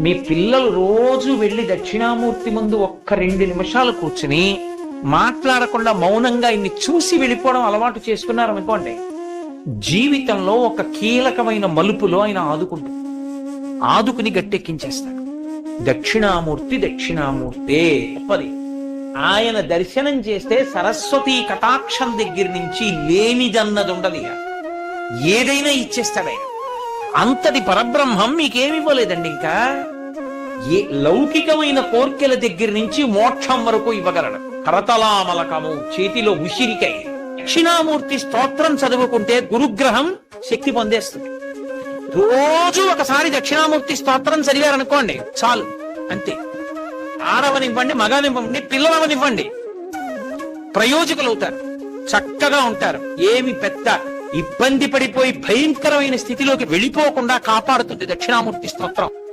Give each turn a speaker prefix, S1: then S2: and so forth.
S1: మీ పిల్లలు రోజు వెళ్ళి దక్షిణామూర్తి ముందు ఒక్క 2 నిమిషాలు కూర్చుని మాట్లాడకుండా మౌనంగా ఇన్ని చూసి వెళ్ళిపోవడం అలవాటు చేసుకున్నారనుకోండి, జీవితంలో ఒక కీలకమైన మలుపులో ఆయన ఆదుకుని గట్టెక్కించేస్తాడు. దక్షిణామూర్తి దక్షిణామూర్తే పది. ఆయన దర్శనం చేస్తే సరస్వతీ కటాక్షం దగ్గర నుంచి లేనిదన్నది ఉండదు. ఏదైనా ఇచ్చేస్తాడు ఆయన. అంతటి పరబ్రహ్మం మీకేమివ్వలేదండి. ఇంకా ఏ లౌకికమైన కోర్కెల దగ్గర నుంచి మోక్షం వరకు ఇవ్వగలడు. కరతలామలకము, చేతిలో ఉసిరికై. దక్షిణామూర్తి స్తోత్రం చదువుకుంటే గురుగ్రహం శక్తి పొందేస్తుంది. రోజు ఒకసారి దక్షిణామూర్తి స్తోత్రం చదివారనుకోండి చాలు, అంతే. ఆడవనివ్వండి, మగనివ్వండి, పిల్లలవనివ్వండి, ప్రయోజకులు అవుతారు, చక్కగా ఉంటారు. ఏమి పెద్ద ఇబ్బంది పడిపోయి భయంకరమైన స్థితిలోకి వెళ్ళిపోకుండా కాపాడుతుంది దక్షిణామూర్తి స్తోత్రం.